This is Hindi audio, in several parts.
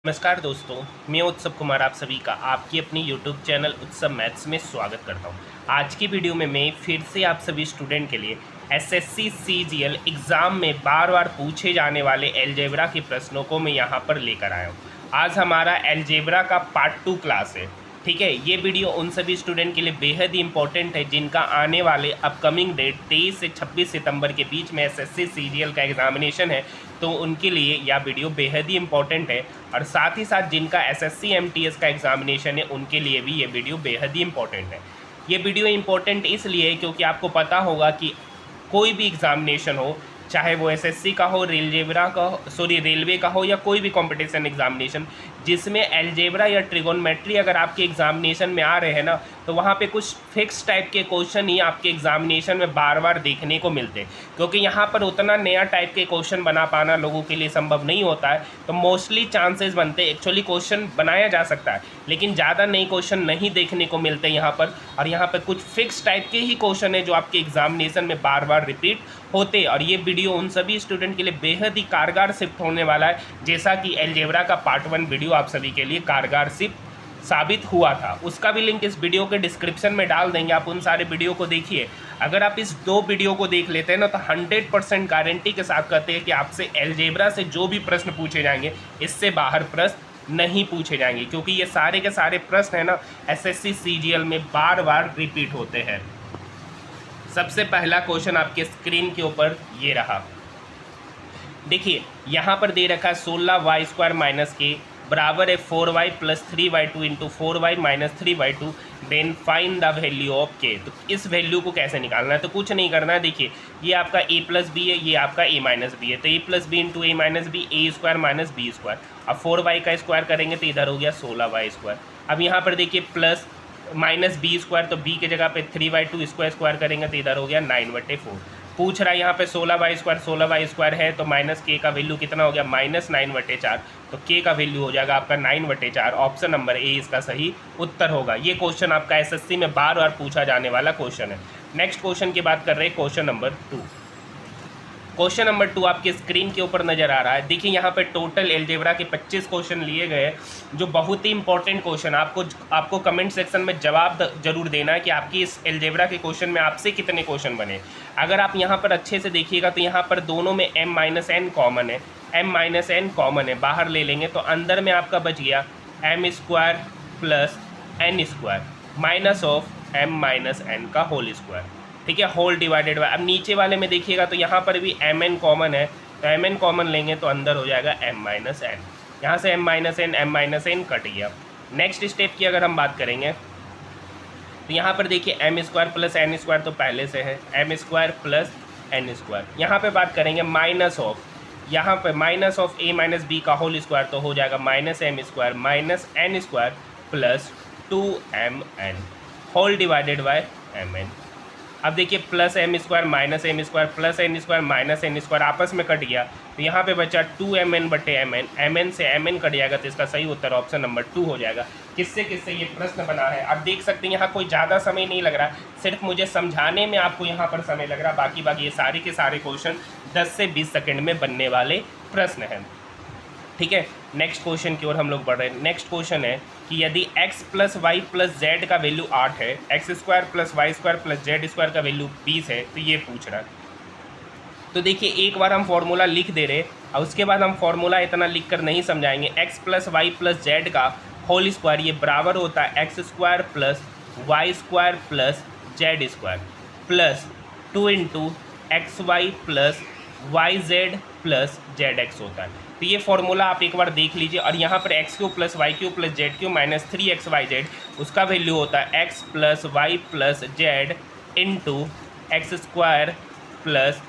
नमस्कार दोस्तों, मैं उत्सव कुमार आप सभी का आपकी अपनी यूट्यूब चैनल उत्सव मैथ्स में स्वागत करता हूं। आज की वीडियो में मैं फिर से आप सभी स्टूडेंट के लिए एसएससी सीजीएल एग्ज़ाम में बार बार पूछे जाने वाले अलजेब्रा के प्रश्नों को मैं यहां पर लेकर आया हूं। आज हमारा अलजेब्रा का पार्ट 2 क्लास है। ठीक है, ये वीडियो उन सभी स्टूडेंट के लिए बेहद ही इंपॉर्टेंट है जिनका आने वाले अपकमिंग डेट 23 से 26 सितंबर के बीच में एसएससी सीजीएल का एग्जामिनेशन है। तो उनके लिए यह वीडियो बेहद ही इंपॉर्टेंट है और साथ ही साथ जिनका एसएससी एमटीएस का एग्जामिनेशन है उनके लिए भी ये वीडियो बेहद ही इंपॉर्टेंट है। ये वीडियो इंपॉर्टेंट इसलिए क्योंकि आपको पता होगा कि कोई भी एग्जामिनेशन हो, चाहे वो एसएससी का हो, रेलवे का हो या कोई भी कंपटीशन एग्जामिनेशन जिसमें अलजेब्रा या ट्रिगोनोमेट्री अगर आपके एग्जामिनेशन में आ रहे हैं ना, तो वहाँ पे कुछ फिक्स टाइप के क्वेश्चन ही आपके एग्जामिनेशन में बार बार देखने को मिलते हैं। क्योंकि यहाँ पर उतना नया टाइप के क्वेश्चन बना पाना लोगों के लिए संभव नहीं होता है, तो मोस्टली चांसेस बनते हैं। एक्चुअली क्वेश्चन बनाया जा सकता है लेकिन ज़्यादा नए क्वेश्चन नहीं देखने को मिलते यहाँ पर, और यहाँ पर कुछ फिक्स टाइप के ही क्वेश्चन है जो आपके एग्जामिनेशन में बार बार रिपीट होते। और ये वीडियो उन सभी स्टूडेंट के लिए बेहद ही कारगर सिद्ध होने वाला है, जैसा कि अलजेब्रा का पार्ट 1 वीडियो आप सभी के लिए कारगर सिद्ध साबित हुआ था। उसका भी लिंक इस वीडियो के डिस्क्रिप्शन में डाल देंगे, आप उन सारे वीडियो को देखिए। अगर आप इस 2 वीडियो को देख लेते हैं ना, तो 100% गारंटी के साथ कहते हैं कि आपसे अलजेब्रा से जो भी प्रश्न पूछे जाएंगे इससे बाहर प्रश्न नहीं पूछे जाएंगे, क्योंकि ये सारे के सारे प्रश्न है ना एसएससी सीजीएल में बार बार रिपीट होते हैं। सबसे पहला क्वेश्चन आपके स्क्रीन के ऊपर ये रहा। देखिए यहाँ पर दे रखा है 16y² माइनस के बराबर है 4y plus 3y2 into 4y minus 3y2, then find the value of K. तो इस वैल्यू को कैसे निकालना है? तो कुछ नहीं करना है। देखिए ये आपका a प्लस बी है, ये आपका a माइनस बी है, तो a plus B into a minus B, a square minus B square. अब 4y का स्क्वायर करेंगे तो इधर हो गया 16y²। अब यहाँ पर देखिए प्लस माइनस बी स्क्वायर, तो बी की जगह पे 3y2 स्क्वायर करेंगे तो इधर हो गया 9/4। पूछ रहा है यहाँ पे 16y² है, तो माइनस के का वैल्यू कितना हो गया? माइनस 9/4। तो के का वैल्यू हो जाएगा आपका 9/4। ऑप्शन नंबर ए इसका सही उत्तर होगा। ये क्वेश्चन आपका एसएससी में बार बार पूछा जाने वाला क्वेश्चन है। नेक्स्ट क्वेश्चन की बात कर रहे हैं, क्वेश्चन नंबर 2। क्वेश्चन नंबर 2 आपके स्क्रीन के ऊपर नज़र आ रहा है। देखिए यहाँ पे टोटल अलजेब्रा के 25 क्वेश्चन लिए गए, जो बहुत ही इंपॉर्टेंट क्वेश्चन। आपको कमेंट सेक्शन में जवाब जरूर देना है कि आपकी इस अलजेब्रा के क्वेश्चन में आपसे कितने क्वेश्चन बने। अगर आप यहाँ पर अच्छे से देखिएगा तो यहाँ पर दोनों में m-n कॉमन है, m-n कॉमन है, बाहर ले लेंगे तो अंदर में आपका बच गया m² plus n² minus of m-n का होल स्क्वायर। ठीक है, होल डिवाइडेड बाय। अब नीचे वाले में देखिएगा तो यहाँ पर भी mn कॉमन है, तो mn कॉमन लेंगे तो अंदर हो जाएगा m-n। यहाँ से m-n कट गया। नेक्स्ट स्टेप की अगर हम बात करेंगे तो यहाँ पर देखिए m² प्लस n² तो पहले से है, m² प्लस n²। यहाँ पे बात करेंगे माइनस ऑफ, यहाँ पे minus of a minus B का होल स्क्वायर, तो हो जाएगा -m² minus n² plus 2mn whole divided by mn। अब देखिए plus m² minus m² plus n² minus n² आपस में कट गया, तो यहाँ पे बचा 2mn/mn, mn से mn कट जाएगा, तो इसका सही उत्तर ऑप्शन नंबर 2 हो जाएगा। किससे किससे ये प्रश्न बना है आप देख सकते हैं। यहाँ कोई ज़्यादा समय नहीं लग रहा, सिर्फ मुझे समझाने में आपको यहाँ पर समय लग रहा, बाकी ये सारे के सारे क्वेश्चन 10 से 20 सेकेंड में बनने वाले प्रश्न हैं। ठीक है, नेक्स्ट क्वेश्चन की ओर हम लोग बढ़ रहे हैं। नेक्स्ट क्वेश्चन है कि यदि x plus Y plus Z का वैल्यू 8 है, x² plus y² plus z² का वैल्यू 20 है, तो ये पूछ रहा है। तो देखिए एक बार हम फॉर्मूला लिख दे रहे और उसके बाद हम फॉर्मूला इतना लिख कर नहीं समझाएंगे। x plus Y plus Z का होल स्क्वायर ये बराबर होता है x² plus y² plus z² plus 2 into xy plus yz plus zx होता है। तो ये फॉर्मूला आप एक बार देख लीजिए। और यहाँ पर x³ plus y³ plus z³ minus 3xyz, उसका वैल्यू होता है x plus Y plus Z into x² plus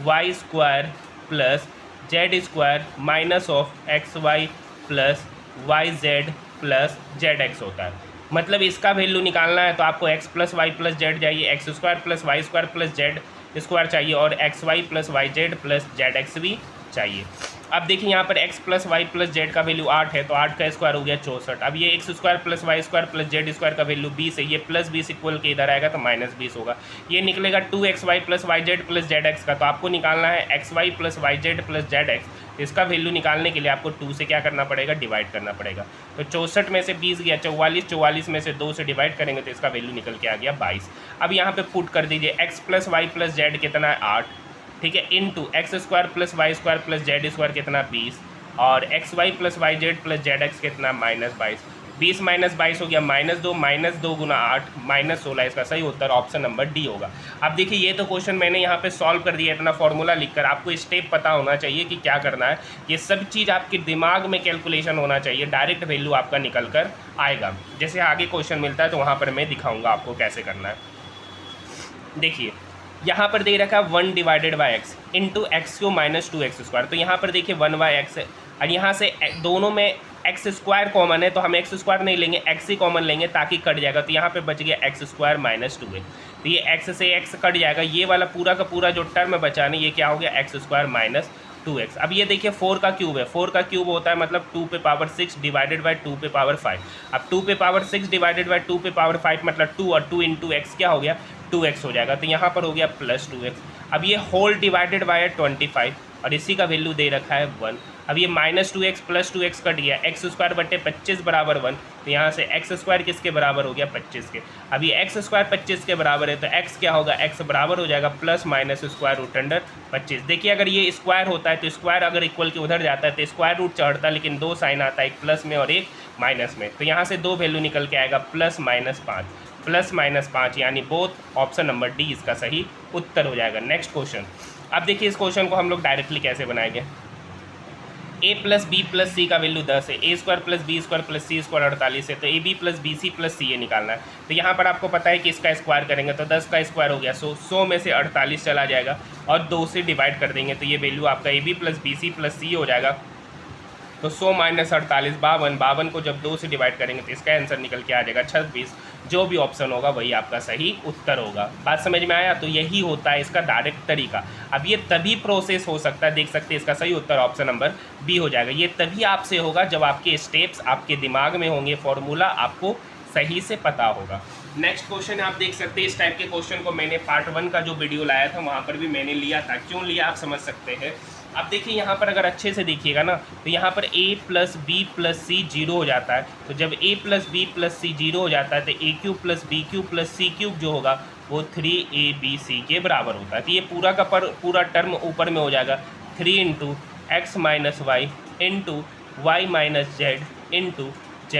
y² plus z² minus of xy plus yz plus zx होता है। मतलब इसका वैल्यू निकालना है तो आपको x plus Y plus Z चाहिए, x² plus y² plus z² चाहिए और xy plus yz plus zx भी चाहिए। अब देखिए यहाँ पर x plus Y plus Z का वैल्यू 8 है, तो 8 का स्क्वायर हो गया 64। अब ये x² plus y² plus z² का वैल्यू 20 है, ये प्लस 20 इक्वल के इधर आएगा तो माइनस 20 होगा। ये निकलेगा 2xy plus yz plus zx का, तो आपको निकालना है xy plus yz plus zx। तो इसका वैल्यू निकालने के लिए आपको 2 से क्या करना पड़ेगा, डिवाइड करना पड़ेगा। तो 64 में से 20 गया 44, 44 में से 2 से डिवाइड करेंगे तो इसका वैल्यू निकल के आ गया 22। अब यहाँ पे पुट कर दीजिए x plus Y plus Z कितना है 8, ठीक है, into X square plus Y square plus Z square कितना 20, और X Y plus Y Z plus Z X कितना -22। 20 माइनस 22 हो गया -2 गुना 8 -16। इसका सही उत्तर ऑप्शन नंबर डी होगा। अब देखिए ये तो क्वेश्चन मैंने यहाँ पे सॉल्व कर दिया इतना फॉर्मूला लिखकर, आपको स्टेप पता होना चाहिए कि क्या करना है। ये सब चीज़ आपके दिमाग में कैलकुलेशन होना चाहिए, डायरेक्ट वैल्यू आपका निकल कर आएगा। जैसे आगे क्वेश्चन मिलता है तो वहाँ पर मैं दिखाऊँगा आपको कैसे करना है। देखिए यहाँ पर दे रखा है 1 divided by x into x Q minus 2x²। तो यहाँ पर देखिए 1/x है और यहाँ से दोनों में एक्स स्क्वायर कॉमन है तो हम एक्स स्क्वायर नहीं लेंगे, एक्स ही कॉमन लेंगे ताकि कट जाएगा। तो यहाँ पे बच गया x² - 2 है, तो ये x से x कट जाएगा। ये वाला पूरा का पूरा जो टर्म बचा नहीं ये क्या हो गया x² - 2x। अब ये देखिए 4 का क्यूब है, 4 का क्यूब होता है मतलब 2 पे पावर 6 डिवाइडेड बाई 2 पे पावर 5। अब 2 पे पावर 6 डिवाइडेड बाई 2 पे पावर 5 मतलब 2 और 2 इंटू एक्स क्या हो गया 2x हो जाएगा। तो यहाँ पर हो गया +2x। अब ये होल डिवाइडेड बाय 25 और इसी का वैल्यू दे रखा है 1। अब ये -2x + 2x कट गया, x² बटे 25 बराबर 1। तो यहाँ से x² किसके बराबर हो गया 25 के। अब ये x² 25 के बराबर है तो x क्या होगा, x बराबर हो जाएगा ±√25। देखिए अगर ये स्क्वायर होता है तो स्क्वायर अगर इक्वल के उधर जाता है तो स्क्वायर रूट चढ़ता है, लेकिन 2 साइन आता है, एक प्लस में और एक माइनस में। तो यहाँ से 2 वैल्यू निकल के आएगा +-5 यानी बोथ ऑप्शन नंबर डी इसका सही उत्तर हो जाएगा। Next question. अब देखिए इस क्वेश्चन को हम लोग डायरेक्टली कैसे बनाएंगे। a + b + c का वैल्यू 10 है, a² + b² + c² 48 है, तो ab + bc + ca निकालना है। तो यहाँ पर आपको पता है कि इसका स्क्वायर करेंगे तो 10 का स्क्वायर हो गया 100 में से 48 चला जाएगा और 2 से डिवाइड कर देंगे तो ये वैल्यू आपका ab + bc + c हो जाएगा। तो 100 - 48 52 को जब 2 से डिवाइड करेंगे तो इसका आंसर निकल के आ जाएगा 26। जो भी ऑप्शन होगा वही आपका सही उत्तर होगा। बात समझ में आया। तो यही होता है इसका डायरेक्ट तरीका। अब ये तभी प्रोसेस हो सकता है, देख सकते हैं इसका सही उत्तर ऑप्शन नंबर बी हो जाएगा। ये तभी आपसे होगा जब आपके स्टेप्स आपके दिमाग में होंगे, फॉर्मूला आपको सही से पता होगा। नेक्स्ट क्वेश्चन आप देख सकते हैं, इस टाइप के क्वेश्चन को मैंने पार्ट 1 का जो वीडियो लाया था वहाँ पर भी मैंने लिया था। क्यों लिया आप समझ सकते हैं। अब देखिए यहाँ पर अगर अच्छे से देखिएगा ना तो यहाँ पर a + b + c 0 हो जाता है। तो जब a + b + c 0 हो जाता है तो a³ + b³ + c³ जो होगा वो 3abc के बराबर होता है। तो ये पूरा का पूरा टर्म ऊपर में हो जाएगा 3 × x - y × y - z × z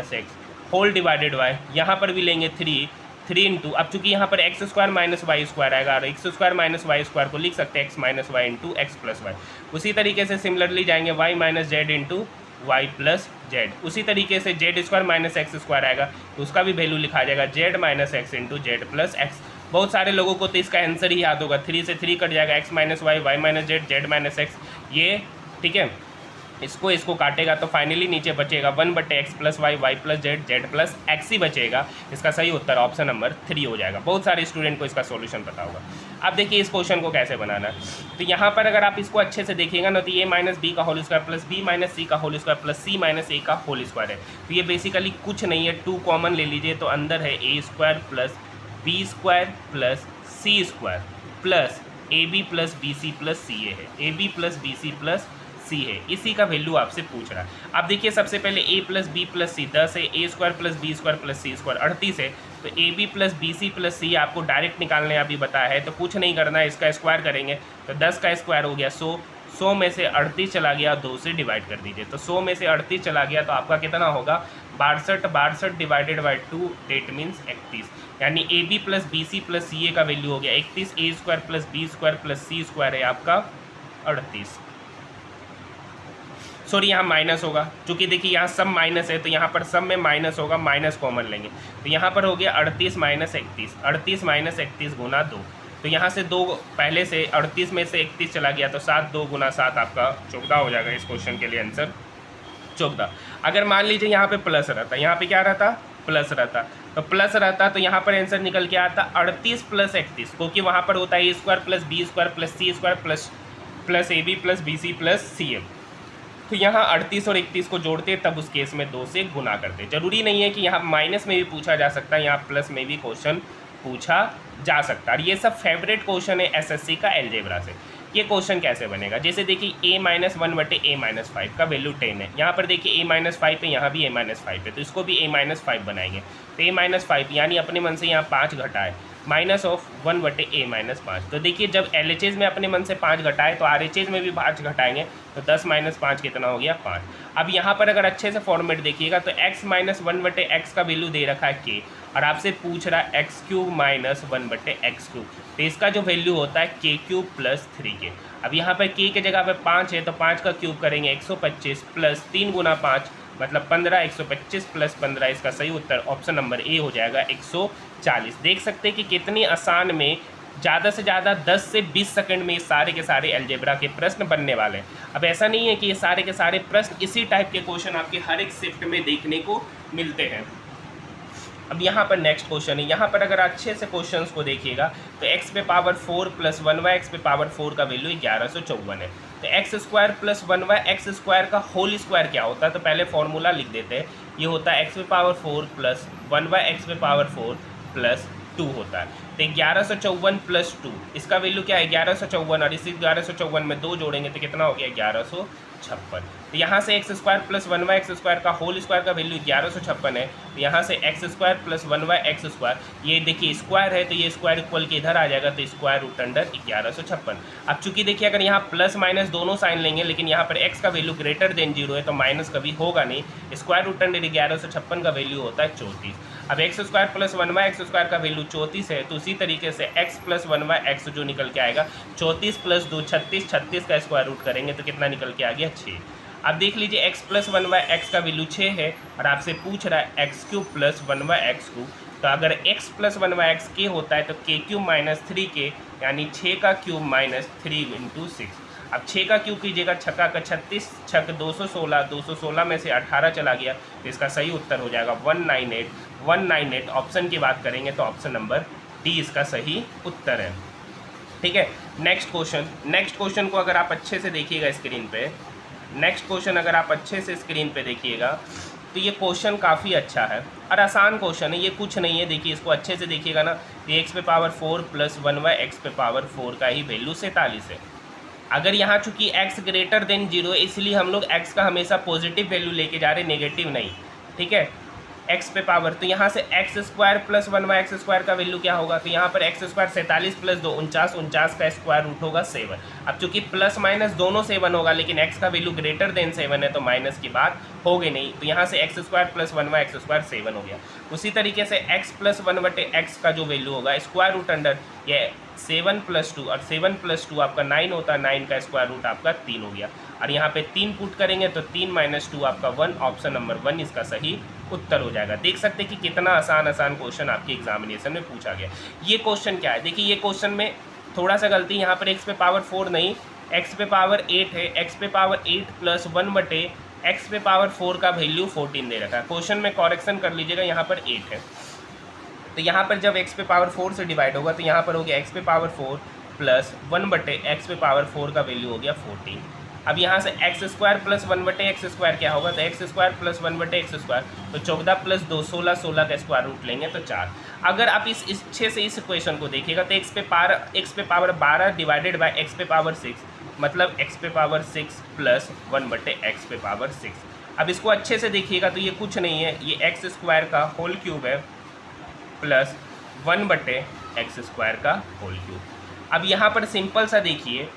- x whole divided y। यहाँ पर भी लेंगे 3 इंटू, अब चूंकि यहाँ पर x² - y² आएगा और x² - y² को लिख सकते हैं x - y × x + y। उसी तरीके से सिमिलरली जाएंगे y - z × y + z। उसी तरीके से z² - x² आएगा तो उसका भी वैल्यू लिखा जाएगा z - x × z + x। बहुत सारे लोगों को तो इसका आंसर ही याद होगा, 3 से 3 कट जाएगा, x - y y - z z - x। ये ठीक है, इसको काटेगा तो फाइनली नीचे बचेगा 1/x + y y + z z + x ही बचेगा। इसका सही उत्तर ऑप्शन नंबर 3 हो जाएगा। बहुत सारे स्टूडेंट को इसका सॉल्यूशन पता होगा। अब देखिए इस क्वेश्चन को कैसे बनाना है। तो यहाँ पर अगर आप इसको अच्छे से देखिएगा ना तो a - b का होल स्क्वायर + b - c का होल स्क्वायर + c - a का होल स्क्वायर है। तो ये बेसिकली कुछ नहीं है, 2 कॉमन ले लीजिए तो अंदर है a² + b² + c² plus ab + bc + ca है, ab + bc + c है। इसी का वैल्यू आपसे पूछ रहा है। अब देखिए सबसे पहले a + b + c 10 है, a² + b² + c² 38 है। तो ab + bc + c आपको डायरेक्ट निकालने अभी बताया है तो कुछ नहीं करना है, इसका स्क्वायर करेंगे तो 10 का स्क्वायर हो गया 100, 100 में से 38 चला गया, 2 से डिवाइड कर दीजिए। तो 100 में से 38 चला गया तो आपका कितना होगा 62 डिवाइडेड बाई 2 डेट मीन्स 31। यानी ab + bc + ca का वैल्यू हो गया 31, a² + b² + c² है आपका 38। सॉरी यहाँ माइनस होगा, चूँकि देखिए यहाँ सब माइनस है तो यहाँ पर सब में माइनस होगा, माइनस कॉमन लेंगे तो यहाँ पर हो गया 38 - 31, 38 - 31 गुना 2। तो यहाँ से 2 पहले से 38 में से 31 चला गया तो 7 2 गुना 7 आपका 14 हो जाएगा। इस क्वेश्चन के लिए आंसर 14। अगर मान लीजिए यहाँ पे प्लस रहता, यहाँ पे क्या रहता प्लस रहता, तो प्लस रहता तो यहाँ पर आंसर निकल के आता 38 + 31, क्योंकि वहाँ पर होता है a² + b² + c² plus ab + bc + ca। तो यहाँ 38 और 31 को जोड़ते तब उस केस में 2 से गुना करते। जरूरी नहीं है कि यहाँ माइनस में भी पूछा जा सकता है, यहाँ प्लस में भी क्वेश्चन पूछा जा सकता है। और ये सब फेवरेट क्वेश्चन है एसएससी का अलजेब्रा से। ये क्वेश्चन कैसे बनेगा, जैसे देखिए a-1/a-5 का वैल्यू 10 है, यहाँ पर देखिए a-5 है, यहाँ भी a-5 है, तो इसको भी a-5 बनाएंगे। तो a-5 यानी अपने मन से यहाँ 5 घटाए माइनस ऑफ 1/a-5। तो देखिए जब LHS में अपने मन से 5 घटाए तो RHS में भी 5 घटाएंगे, तो 10 - 5 कितना हो गया 5। अब यहाँ पर अगर अच्छे से फॉर्मेट देखिएगा तो x - 1/x का वैल्यू दे रखा है k, और आपसे पूछ रहा है x³ - 1/x³, तो इसका जो वैल्यू होता है k³ + 3k। अब यहाँ पर k की जगह पर 5 है, तो 5 का क्यूब करेंगे 125 प्लस 3 × 5 मतलब 15, 125 + 15, इसका सही उत्तर ऑप्शन नंबर ए हो जाएगा 140। देख सकते हैं कि कितनी आसान में ज़्यादा से ज़्यादा 10 से 20 सेकंड में ये सारे के सारे अलजेब्रा के प्रश्न बनने वाले हैं। अब ऐसा नहीं है कि ये सारे के सारे प्रश्न इसी टाइप के क्वेश्चन आपके हर एक शिफ्ट में देखने को मिलते हैं। अब यहाँ पर नेक्स्ट क्वेश्चन है, यहाँ पर अगर अच्छे से क्वेश्चंस को देखिएगा तो x⁴ + 1y x⁴ का वैल्यू 1154 है। तो x² + 1y x² का होल स्क्वायर क्या होता है, तो पहले फॉर्मूला लिख देते हैं। ये होता है x⁴ + 1y x⁴ + 2 होता है। तो 1154 + 2, इसका वैल्यू क्या है 1154, और इसी 1154 में 2 जोड़ेंगे तो कितना हो गया 1156। तो यहाँ से x² + 1y x² का होल स्क्वायर का वैल्यू 1156 है। तो यहाँ से x² + 1y x², ये देखिए स्क्वायर है तो ये स्क्वायर इक्वल के इधर आ जाएगा, तो स्क्वायर रूट अंडर 1156। अब चूंकि देखिए अगर यहाँ प्लस माइनस दोनों साइन लेंगे, लेकिन यहाँ पर x का वैल्यू ग्रेटर देन 0 है तो माइनस कभी होगा नहीं। स्क्वायर रूट अंडर 1156 का वैल्यू होता है 34। अब x² + 1y x² का वैल्यू 34 है, तो उसी तरीके से x + 1y x जो निकल के आएगा 34 + 2 36, 36 का स्क्वायर रूट करेंगे तो कितना निकल के आ गया 6। अब देख लीजिए x + 1y x का वैल्यू 6 है, और आपसे पूछ रहा है x³ + 1y x³। तो अगर x + 1y x k होता है तो k³ - 3k यानी 6 का क्यूब माइनस 3 × 6। अब 6 का क्यूब कीजिएगा, छक्का का 36, छक 216, 216 में से 18 चला गया, तो इसका सही उत्तर हो जाएगा 198। 198 ऑप्शन की बात करेंगे तो ऑप्शन नंबर डी इसका सही उत्तर है। ठीक है, नेक्स्ट क्वेश्चन को अगर आप अच्छे से देखिएगा स्क्रीन पे, नेक्स्ट क्वेश्चन अगर आप अच्छे से स्क्रीन पे देखिएगा तो ये क्वेश्चन काफ़ी अच्छा है और आसान क्वेश्चन है, ये कुछ नहीं है। देखिए इसको अच्छे से देखिएगा ना, ये x⁴ + 1y x⁴ का ही वैल्यू 47 है। अगर यहाँ चूंकि x ग्रेटर देन 0 है, इसलिए हम लोग x का हमेशा पॉजिटिव वैल्यू लेके जा रहे, नेगेटिव नहीं। ठीक है, x पे पावर, तो यहाँ से x² + 1y x² का वैल्यू क्या होगा, तो यहाँ पर x² 47 + 2 49, 49 का स्क्वायर रूट होगा 7। अब चूंकि प्लस माइनस दोनों 7 होगा, लेकिन x का वैल्यू ग्रेटर देन 7 है तो माइनस की बात होगी नहीं, तो यहाँ से x² + 1y x² 7 हो गया। उसी तरीके से x + 1/x का जो वैल्यू होगा स्क्वायर रूट अंडर ये 7 + 2, और 7 + 2 आपका 9 होता है, 9 का स्क्वायर रूट आपका 3 हो गया, और यहाँ पे 3 पुट करेंगे तो 3 - 2 आपका 1, ऑप्शन नंबर 1 इसका सही उत्तर हो जाएगा। देख सकते हैं कि कितना आसान क्वेश्चन आपके एग्जामिनेशन में पूछा गया। ये क्वेश्चन क्या है, देखिए ये क्वेश्चन में थोड़ा सा गलती, यहाँ पर x⁴ नहीं, x⁴ है, x⁴ + 1/x⁴ का वैल्यू 14 दे रखा है। क्वेश्चन में कॉरेक्शन कर लीजिएगा, यहाँ पर 8 है, तो यहाँ पर जब x⁴ से डिवाइड होगा तो यहाँ पर हो गया x⁴ + 1/x⁴ का वैल्यू हो गया 14। अब यहाँ से x² + 1/x² क्या होगा, तो x² + 1/x², तो 14 + 2 16, 16 का स्क्वायर रूट लेंगे तो 4। अगर आप इस अच्छे से इस इक्वेशन को देखिएगा तो x⁴ 12 डिवाइडेड बाय x⁴ 6 मतलब x⁴ 6 + 1/x⁴ 6। अब इसको अच्छे से देखिएगा तो ये कुछ नहीं है, ये x² का होल क्यूब है प्लस 1/x² का होल क्यूब। अब यहाँ पर सिंपल सा देखिए,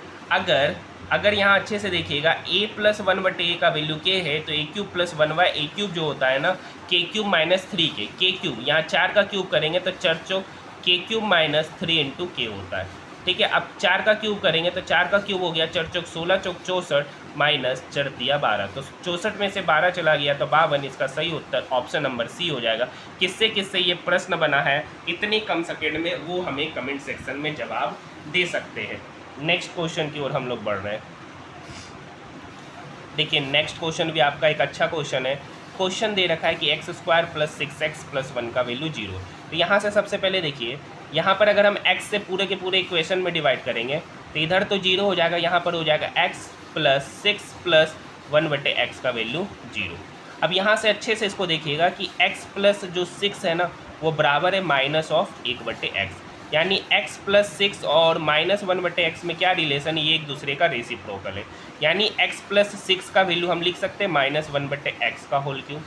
अगर यहाँ अच्छे से देखिएगा a + 1/a का वैल्यू k है, तो a³ + 1y a³ जो होता है ना k³ - 3k, k³ यहाँ 4 का क्यूब करेंगे तो 4 चौक k³ - 3 × k होता है। ठीक है, अब 4 का क्यूब करेंगे तो 4 का क्यूब हो गया 4 चौक 16, चौक 64 माइनस 4 × 12, तो 64 में से 12 चला गया तो 52, इसका सही उत्तर ऑप्शन नंबर सी हो जाएगा। किससे ये प्रश्न बना है इतनी कम सेकेंड में, वो हमें कमेंट सेक्शन में जवाब दे सकते हैं। नेक्स्ट क्वेश्चन की ओर हम लोग बढ़ रहे हैं। देखिए नेक्स्ट क्वेश्चन भी आपका एक अच्छा क्वेश्चन है। क्वेश्चन दे रखा है कि x² + 6x + 1 का वैल्यू 0। तो यहाँ से सबसे पहले देखिए, यहाँ पर अगर हम x से पूरे के पूरे इक्वेशन में डिवाइड करेंगे तो इधर तो 0 हो जाएगा, यहाँ पर हो जाएगा x + 6 + 1/x का वैल्यू 0। अब यहाँ से अच्छे से इसको देखिएगा कि x+ जो 6 है ना वो बराबर है -1/x। यानी x प्लस 6 और -1/x में क्या रिलेशन है, ये एक दूसरे का रेसिप्रोकल है। यानी x प्लस 6 का वैल्यू हम लिख सकते हैं -1/x का होल क्यूब।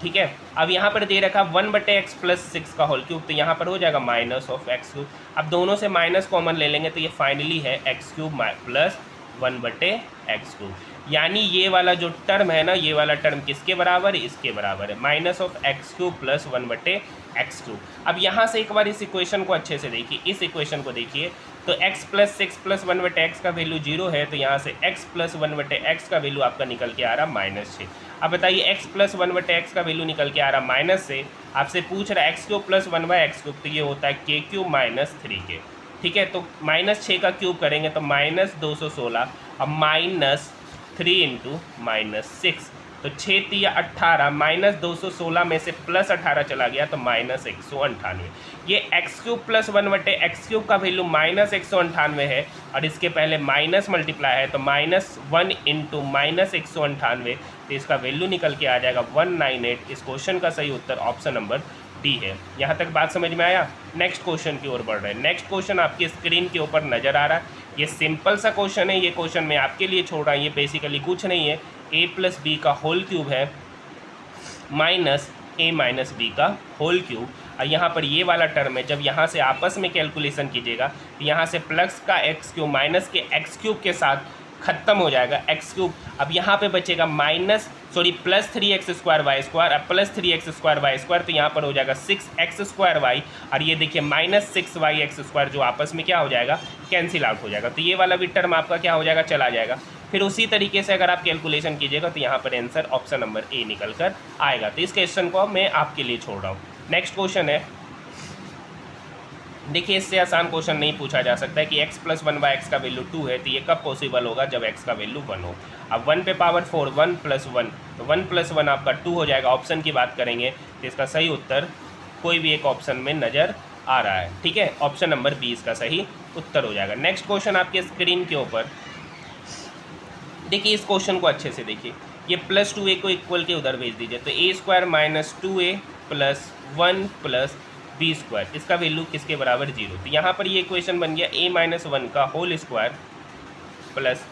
ठीक है, अब यहाँ पर दे रखा 1/x प्लस 6 का होल क्यूब, तो यहाँ पर हो जाएगा -(x³). अब दोनों से माइनस कॉमन ले लेंगे तो ये फाइनली है x³ प्लस 1/x³। यानी ये वाला जो टर्म है ना, ये वाला टर्म किसके बराबर है, इसके बराबर है, -(x³ प्लस 1/x³। अब यहाँ से एक बार इस इक्वेशन को अच्छे से देखिए, इस इक्वेशन को देखिए, तो x प्लस 6 प्लस 1/x का वैल्यू 0 है, तो यहाँ से x प्लस 1/x का वैल्यू आपका निकल के आ रहा -6। अब बताइए x प्लस 1/x का वैल्यू निकल के आ रहा माइनस से, आपसे पूछ रहा है x³ प्लस 1/x³, तो ये होता है k³ माइनस 3k। ठीक है, तो -6 का क्यूब करेंगे तो -216, अब -3 इंटू -6, तो 6 तिया 18, -216 में से +18 चला गया तो -198। ये x³ प्लस 1/x³ का वैल्यू -198 है, और इसके पहले माइनस मल्टीप्लाई है तो -1 इंटू -198, तो इसका वैल्यू निकल के आ जाएगा 198। इस क्वेश्चन का सही उत्तर ऑप्शन नंबर डी है। यहाँ तक बात समझ में आया। नेक्स्ट क्वेश्चन की ओर बढ़ रहे हैं। नेक्स्ट क्वेश्चन आपकी स्क्रीन के ऊपर नज़र आ रहा है। ये सिंपल सा क्वेश्चन है, ये क्वेश्चन मैं आपके लिए छोड़ रहा हूँ। ये बेसिकली कुछ नहीं है, a प्लस बी का होल क्यूब है माइनस a माइनस बी का होल क्यूब। और यहाँ पर ये वाला टर्म है, जब यहाँ से आपस में कैलकुलेशन कीजिएगा तो यहाँ से प्लस का x³ माइनस के x³ के साथ खत्म हो जाएगा x³। अब यहाँ पे बचेगा प्लस 3x² y², अब प्लस 3x² y², तो यहाँ पर हो जाएगा 6x² y, और ये देखिए -6yx² जो आपस में क्या हो जाएगा, कैंसिल आउट हो जाएगा। तो ये वाला भी टर्म आपका क्या हो जाएगा, चला जाएगा। फिर उसी तरीके से अगर आप कैलकुलेशन कीजिएगा तो यहाँ पर आंसर ऑप्शन नंबर ए निकल कर आएगा। तो इस क्वेश्चन को मैं आपके लिए छोड़ रहा हूँ। नेक्स्ट क्वेश्चन है, देखिए इससे आसान क्वेश्चन नहीं पूछा जा सकता है कि x प्लस 1/x का वैल्यू 2 है, तो ये कब पॉसिबल होगा, जब x का वैल्यू 1 हो। अब 1 पे पावर 4, 1 प्लस 1, तो 1 प्लस 1 आपका 2 हो जाएगा। ऑप्शन की बात करेंगे तो इसका सही उत्तर कोई भी एक ऑप्शन में नज़र आ रहा है। ठीक है, ऑप्शन नंबर बी इसका सही उत्तर हो जाएगा। नेक्स्ट क्वेश्चन आपके स्क्रीन के ऊपर देखिए, इस क्वेश्चन को अच्छे से देखिए। ये +2a को इक्वल के उधर भेज दीजिए, तो a² minus 2a plus 1 plus b², इसका वैल्यू किसके बराबर 0। तो यहाँ पर ये इक्वेशन बन गया a-1 का होल स्क्वायर प्लस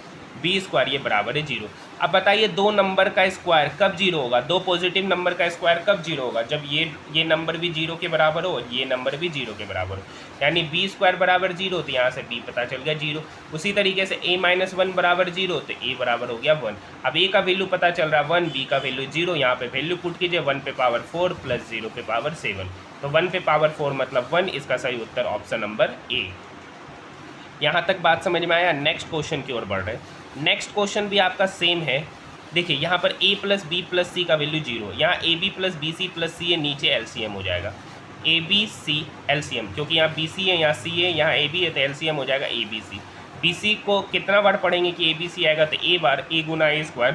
b², ये बराबर है 0। अब बताइए दो नंबर का स्क्वायर कब 0 होगा, दो पॉजिटिव नंबर का स्क्वायर कब 0 होगा, जब ये नंबर भी 0 के बराबर हो, ये नंबर भी 0 के बराबर हो, यानी b² बराबर 0, तो यहाँ से b पता चल गया 0। उसी तरीके से a-1 बराबर 0, तो a बराबर हो गया 1। अब a का वैल्यू पता चल रहा है 1, b का वैल्यू 0, यहाँ पे वैल्यू पुट कीजिए, 1 पे पावर 4 प्लस 0 पे पावर 7, तो 1 पे पावर 4 मतलब 1, इसका सही उत्तर ऑप्शन नंबर ए। यहाँ तक बात समझ में आया। नेक्स्ट क्वेश्चन की ओर बढ़ रहे हैं। नेक्स्ट क्वेश्चन भी आपका सेम है। देखिए यहाँ पर a plus B plus C का वैल्यू 0, यहाँ A B plus B C plus C है, नीचे एलसीएम हो जाएगा ए बी सी एलसीएम, क्योंकि यहाँ बी सी है, यहाँ सी है, यहाँ ए बी है, तो एलसीएम हो जाएगा A B C. B C को कितना बार पढ़ेंगे कि ए बी सी आएगा, तो ए बार a गुना a²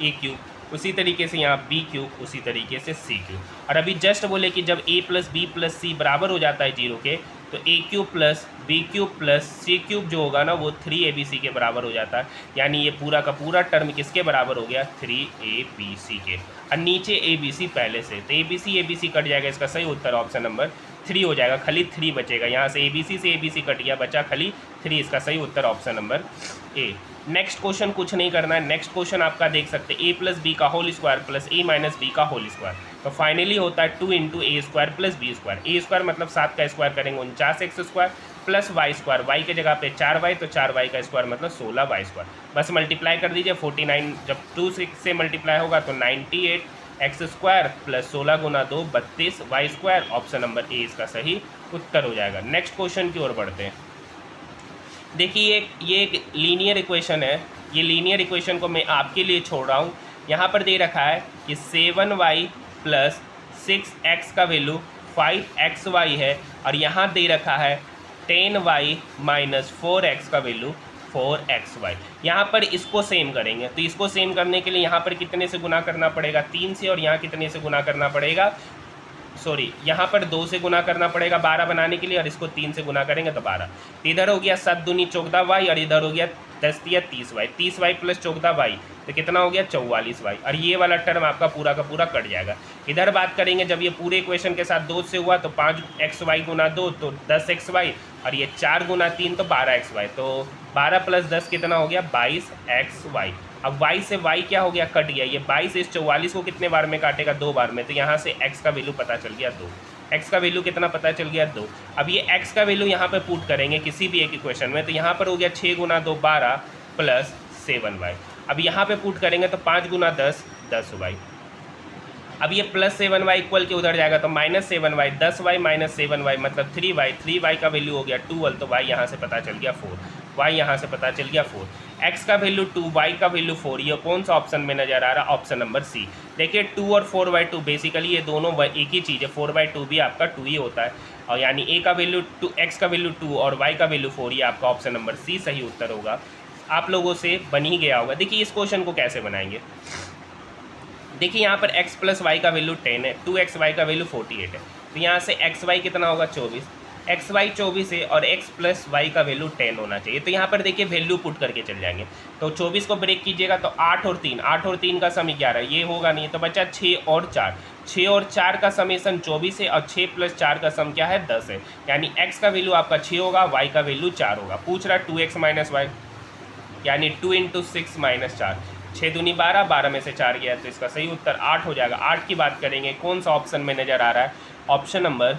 a³, उसी तरीके से यहाँ b³ उसी तरीके से c³। और अभी जस्ट बोले कि जब a प्लस बी प्लस सी बराबर हो जाता है 0 के, तो a³ plus b³ plus c³ जो होगा ना वो 3abc के बराबर हो जाता है। यानी ये पूरा का पूरा टर्म किसके बराबर हो गया, 3abc के, और नीचे abc पहले से, तो abc कट जाएगा, इसका सही उत्तर ऑप्शन नंबर 3 हो जाएगा। खाली 3 बचेगा, यहाँ से abc से abc कट गया, बचा खाली 3, इसका सही उत्तर option number A. Next question कुछ नहीं करना है। नेक्स्ट क्वेश्चन आपका देख सकते हैं a प्लस बी का whole square plus a minus B का होल स्क्वायर, तो फाइनली होता है 2 into a² plus b²। a² मतलब 7 का स्क्वायर करेंगे 49x² प्लस y², y के जगह पे 4y, तो 4y का स्क्वायर मतलब 16y²। बस मल्टीप्लाई कर दीजिए, 49 जब 2 से मल्टीप्लाई होगा तो 98x² प्लस 16 गुना 2 32y², ऑप्शन नंबर ए इसका सही उत्तर हो जाएगा। नेक्स्ट क्वेश्चन की ओर बढ़ते हैं। देखिए ये एक लीनियर इक्वेशन है, ये लीनियर इक्वेशन को मैं आपके लिए छोड़ रहा हूँ। यहाँ पर दे रखा है कि 7y प्लस 6x का वैल्यू 5xy है, और यहाँ दे रखा है 10y माइनस 4x का वैल्यू 4xy। यहाँ पर इसको सेम करेंगे, तो इसको सेम करने के लिए यहाँ पर कितने से गुना करना पड़ेगा, 3 से, और यहाँ कितने से गुना करना पड़ेगा, सॉरी यहाँ पर 2 से गुना करना पड़ेगा 12 बनाने के लिए, और इसको 3 से गुना करेंगे तो 12। तो इधर हो गया 7 दूनी 14y, और इधर हो गया 10 तिया 30y, 30y प्लस 14y तो कितना हो गया 44y, और ये वाला टर्म आपका पूरा का पूरा कट जाएगा। इधर बात करेंगे जब ये पूरे इक्वेशन के साथ 2 से हुआ तो 5xy गुना 2 तो 10xy, और ये 4 गुना 3 तो 12xy, तो 12 प्लस 10 कितना हो गया 22xy। अब y से y क्या हो गया कट गया, ये 22 इस 44 को कितने बार में काटेगा 2 बार में, तो यहाँ से x का वैल्यू पता चल गया 2। x का वैल्यू कितना पता चल गया 2। अब ये x का वैल्यू यहाँ पे पुट करेंगे किसी भी एक इक्वेशन में, तो यहाँ पर हो गया 6 गुना 2 12 प्लस 7y। अब यहाँ पे पुट करेंगे तो 5 गुना 10 10y। अब ये प्लस 7y इक्वल के उधर जाएगा तो minus 7y, 10y minus 7y मतलब 3y, 3y का वैल्यू हो गया 12, तो y यहाँ से पता चल गया 4, y यहाँ से पता चल गया 4, x का वैल्यू 2, y का वैल्यू 4। ये कौन सा ऑप्शन में नज़र आ रहा है, ऑप्शन नंबर सी। देखिए 2 और 4/2 बेसिकली ये दोनों एक ही चीज़ है, 4/2 भी आपका 2 ही होता है, और यानी a का वैल्यू 2, x का वैल्यू 2 और y का वैल्यू 4, ये आपका ऑप्शन नंबर सी सही उत्तर होगा। आप लोगों से बन ही गया होगा। देखिए इस क्वेश्चन को कैसे बनाएंगे, देखिए यहाँ पर x प्लस वाई का वैल्यू 10 है, 2xy का वैल्यू 48 है, तो यहाँ से xy कितना होगा 24, xy 24 है और x प्लस वाई का वैल्यू 10 होना चाहिए। तो यहाँ पर देखिए वैल्यू पुट करके चल जाएंगे, तो 24 को ब्रेक कीजिएगा तो 8 और 3 का सम 11, ये होगा नहीं, तो बचा 6 और 4, 6 और 4 का समेसन 24 है, और 6 प्लस 4 का सम क्या है 10 है, यानी x का वैल्यू आपका 6 होगा, y का वैल्यू 4 होगा। पूछ रहा 2x माइनस वाई, यानी 2 × 6 - 4, 6 दूनी 12, 12 में से 4 गया तो इसका सही उत्तर 8 हो जाएगा। 8 की बात करेंगे कौन सा ऑप्शन में नज़र आ रहा है, ऑप्शन नंबर,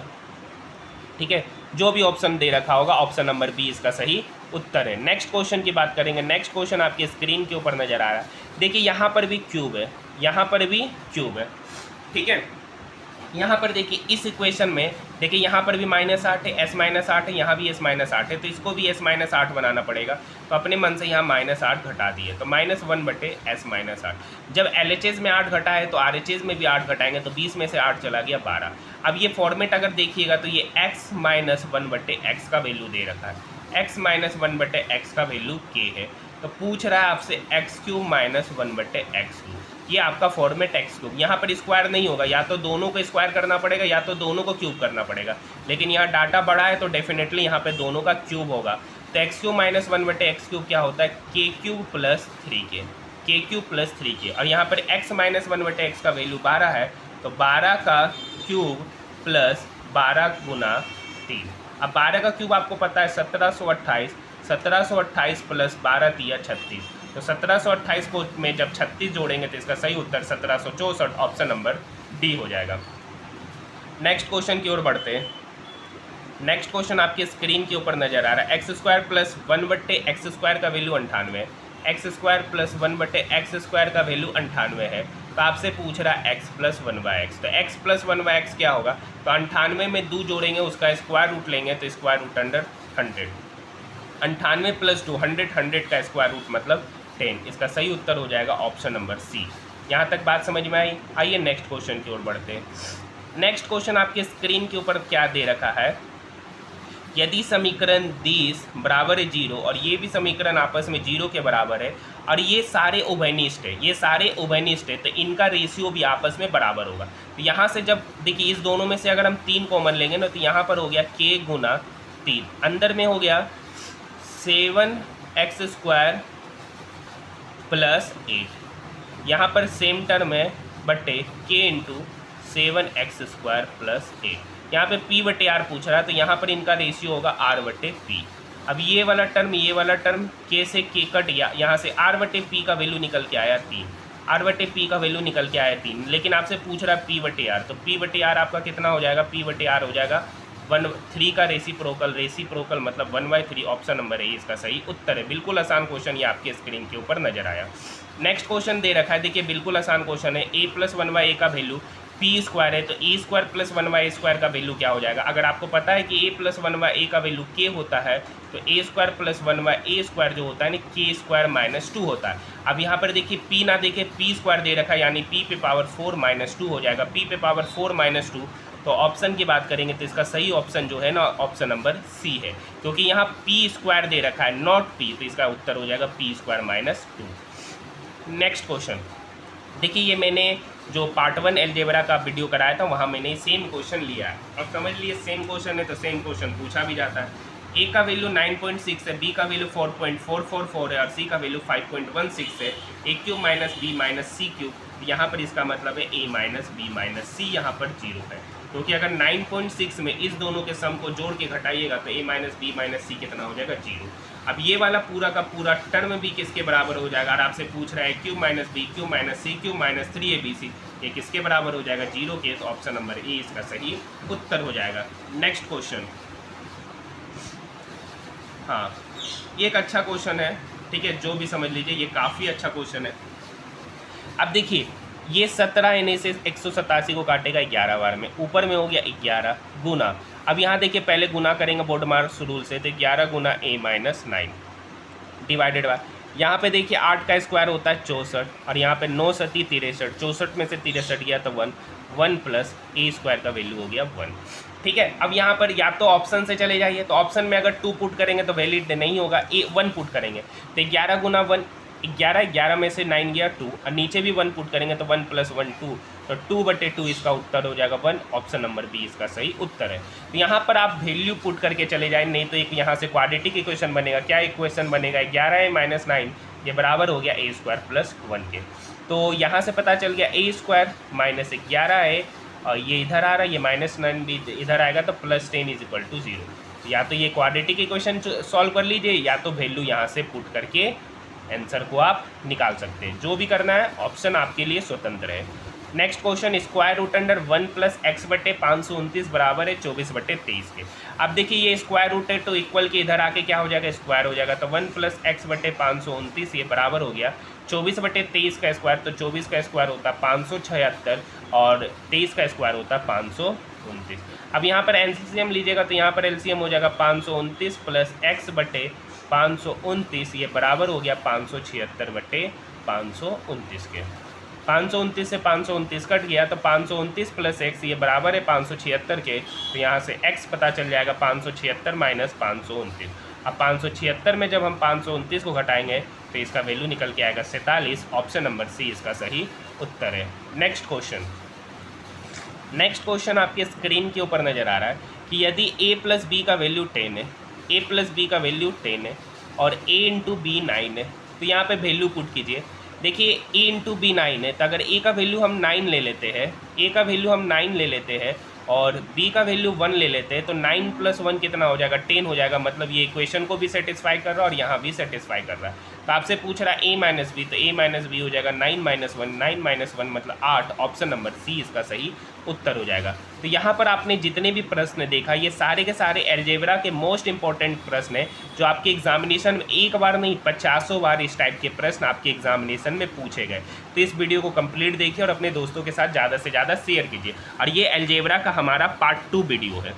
ठीक है, जो भी ऑप्शन दे रखा होगा ऑप्शन नंबर बी इसका सही उत्तर है। नेक्स्ट क्वेश्चन की बात करेंगे, नेक्स्ट क्वेश्चन आपकी स्क्रीन के ऊपर नज़र आ रहा है। देखिए यहाँ पर भी क्यूब है, यहाँ पर भी क्यूब है, ठीक है। यहाँ पर देखिए इस इक्वेशन में देखिए यहाँ पर भी -8 है, s-8 है, यहाँ भी s-8 है, तो इसको भी s-8 बनाना पड़ेगा, तो अपने मन से यहाँ -8 घटा दिए, तो -1/s-8। जब LHS में 8 घटा है तो RHS में भी 8 घटाएंगे, तो 20 में से 8 चला गया 12। अब ये फॉर्मेट अगर देखिएगा तो ये x - 1/x का वैल्यू दे रखा है, x - 1/x का वैल्यू k है, तो पूछ रहा है आपसे x³ - 1/x³, ये आपका फॉर्मेट x³। यहाँ पर स्क्वायर नहीं होगा, या तो दोनों को स्क्वायर करना पड़ेगा या तो दोनों को क्यूब करना पड़ेगा, लेकिन यहाँ डाटा बड़ा है तो डेफिनेटली यहाँ पे दोनों का क्यूब होगा। तो x³ - 1/x³ क्या होता है k³ + 3k, k³ + 3k, और यहाँ पर x - 1/x का वैल्यू 12 है, तो 12 का क्यूब प्लस 12 गुना 3। अब 12 का क्यूब आपको पता है 1728, 1728 + 12 × 36, तो 1728 को में जब 36 जोड़ेंगे तो इसका सही उत्तर 1764, ऑप्शन नंबर डी हो जाएगा। नेक्स्ट क्वेश्चन की ओर बढ़ते हैं। नेक्स्ट क्वेश्चन आपकी स्क्रीन के ऊपर नजर आ रहा है, x² + 1/x² का वैल्यू 98 है, x² + 1/x² का वैल्यू 98 है, तो आपसे पूछ रहा है x + 1/x, तो x + 1/x क्या होगा, तो 98 में 2 जोड़ेंगे उसका स्क्वायर रूट लेंगे तो स्क्वायर रूट अंडर 100, 98 + 2 100, 100 का स्क्वायर रूट मतलब 10, इसका सही उत्तर हो जाएगा ऑप्शन नंबर सी। यहाँ तक बात समझ में आई। आइए नेक्स्ट क्वेश्चन की ओर बढ़ते हैं। नेक्स्ट क्वेश्चन आपके स्क्रीन के ऊपर क्या दे रखा है, यदि समीकरण 20 बराबर है 0 और ये भी समीकरण आपस में 0 के बराबर है, और ये सारे उभयनिष्ठ है, ये सारे उभयनिष्ठ है, तो इनका रेशियो भी आपस में बराबर होगा। तो यहाँ से जब देखिए इस दोनों में से अगर हम 3 कॉमन लेंगे ना, तो यहाँ पर हो गया k × 3, अंदर में हो गया 7x² + 8, यहाँ पर सेम टर्म है बटे k × 7x² + 8, यहाँ पे p/r पूछ रहा है, तो यहाँ पर इनका रेशियो होगा r/p। अब ये वाला टर्म k से k कट गया, यहाँ से r/p का वैल्यू निकल के आया 3, r/p का वैल्यू निकल के आया 3, लेकिन आपसे पूछ रहा है p/r, तो p/r आपका कितना हो जाएगा, p/r हो जाएगा 3 का रेसिप्रोकल मतलब 1/3, ऑप्शन नंबर ए इसका सही उत्तर है। बिल्कुल आसान क्वेश्चन ये आपके स्क्रीन के ऊपर नजर आया। नेक्स्ट क्वेश्चन दे रखा है, देखिए बिल्कुल आसान क्वेश्चन है, a + 1/a का वैल्यू p² है, तो a² + 1/a² का वैल्यू क्या हो जाएगा। अगर आपको पता है कि a + 1/a का वैल्यू k होता है, तो a² + 1/a² जो होता है ना k² - 2 होता है। अब यहाँ पर देखिए p ना देखे p² दे रखा है, यानी p पे पावर 4 - 2 हो जाएगा, p पे पावर 4 - 2, तो ऑप्शन की बात करेंगे तो इसका सही ऑप्शन जो है ना ऑप्शन नंबर सी है, क्योंकि यहाँ p² दे रखा है नॉट p, तो इसका उत्तर हो जाएगा p² - 2। नेक्स्ट क्वेश्चन देखिए, ये मैंने जो पार्ट 1 अलजेब्रा का वीडियो कराया था वहाँ मैंने सेम क्वेश्चन लिया है। अब समझ लिए सेम क्वेश्चन है तो सेम क्वेश्चन पूछा भी जाता है। ए का वैल्यू 9.6 है, बी का वैल्यू 4.444 है और सी का वैल्यू 5.16 है। ए cube minus B minus C cube, यहाँ पर इसका मतलब है ए माइनस बी माइनस सी, यहाँ पर 0 है, क्योंकि अगर 9.6 में इस दोनों के सम को जोड़ के घटाइएगा तो ए माइनस बी माइनस सी कितना हो जाएगा 0। अब ये वाला पूरा का पूरा टर्म भी किसके बराबर हो जाएगा, और आपसे पूछ रहा है cube minus B cube minus C cube minus 3abc, ये किसके बराबर हो जाएगा 0 के। तो ऑप्शन नंबर ए इसका सही उत्तर हो जाएगा। नेक्स्ट क्वेश्चन, हाँ ये एक अच्छा क्वेश्चन है, ठीक है, जो भी समझ लीजिए ये काफ़ी अच्छा क्वेश्चन है। अब देखिए ये 17 इन्हें से 187 को काटेगा 11 बार में, ऊपर में हो गया 11 गुना। अब यहाँ देखिए पहले गुना करेंगे बोर्ड मार्क्स रूल से, तो 11 गुना a माइनस 9 डिवाइडेड बाय, यहाँ पे देखिए 8 का स्क्वायर होता है 64 और यहाँ पे 9 सती 63, 64 में से 63 गया तो 1 प्लस ए स्क्वायर का वैल्यू हो गया 1। ठीक है, अब यहाँ पर या तो ऑप्शन से चले जाइए, तो ऑप्शन में अगर 2 पुट करेंगे तो वैलिड नहीं होगा, 1 पुट करेंगे तो 11 गुना 1 11 में से 9 गया 2 और नीचे भी 1 पुट करेंगे तो 1 प्लस 1 2, तो 2/2 इसका उत्तर हो जाएगा 1। ऑप्शन नंबर बी इसका सही उत्तर है। तो यहाँ पर आप वैल्यू पुट करके चले जाए, नहीं तो एक यहाँ से क्वाड्रेटिक इक्वेशन बनेगा। क्या इक्वेशन बनेगा, 11a माइनस 9 ये बराबर हो गया a स्क्वायर प्लस 1 के। तो यहाँ से पता चल गया a स्क्वायर माइनस 11 है और ये इधर आ रहा है, ये माइनस 9 भी इधर आएगा तो प्लस 10 इज इक्वल टू 0। या तो ये क्वाड्रेटिक इक्वेशन सॉल्व कर लीजिए या तो वैल्यू यहाँ से पुट करके आंसर को आप निकाल सकते हैं। जो भी करना है ऑप्शन आपके लिए स्वतंत्र है। Next question, square root under 1 plus X बटे 529 बराबर है 24/23 के। अब देखिए ये स्क्वायर रूट है तो इक्वल के इधर आके क्या हो जाएगा, स्क्वायर हो जाएगा, तो 1 प्लस एक्स बटे 529 ये बराबर हो गया 24/23 का स्क्वायर, तो 24 का स्क्वायर होता है 576 और 23 का स्क्वायर होता है 529। अब यहाँ पर एलसीएम लीजिएगा तो यहाँ पर एलसीएम हो जाएगा 529 प्लस एक्स बटे 529 ये बराबर हो गया 576/529 के। 529 से 529 कट गया तो 529 प्लस एक्स ये बराबर है 576 के, तो यहाँ से x पता चल जाएगा 576 माइनस 529। अब 576 में जब हम 529 को घटाएंगे तो इसका वैल्यू निकल के आएगा 47। ऑप्शन नंबर सी इसका सही उत्तर है। नेक्स्ट क्वेश्चन आपके स्क्रीन के ऊपर नज़र आ रहा है कि यदि a प्लस बी का वैल्यू 10 है, a प्लस बी का वैल्यू 10 है और a इंटू बी 9 है, तो यहाँ पे वैल्यू पुट कीजिए। देखिए a इंटू बी 9 है, तो अगर a का वैल्यू हम 9 ले लेते हैं, a का वैल्यू हम 9 ले लेते हैं और b का वैल्यू 1 ले लेते हैं, तो 9 प्लस 1 कितना हो जाएगा, 10 हो जाएगा। मतलब ये इक्वेशन को भी सेटिस्फाई कर रहा है और यहाँ भी सेटिस्फाई कर रहा है। तो आपसे पूछ रहा है a माइनस बी, तो a माइनस बी हो जाएगा 9 माइनस 1, 9 माइनस 1 मतलब 8। ऑप्शन नंबर सी इसका सही उत्तर हो जाएगा। तो यहाँ पर आपने जितने भी प्रश्न देखा ये सारे के सारे अलजेब्रा के मोस्ट इंपॉर्टेंट प्रश्न हैं, जो आपके एग्जामिनेशन में एक बार नहीं 50 बार इस टाइप के प्रश्न आपके एग्जामिनेशन में पूछे गए। तो इस वीडियो को कंप्लीट देखिए और अपने दोस्तों के साथ ज़्यादा से ज़्यादा शेयर कीजिए। और ये अलजेब्रा का हमारा पार्ट 2 वीडियो है।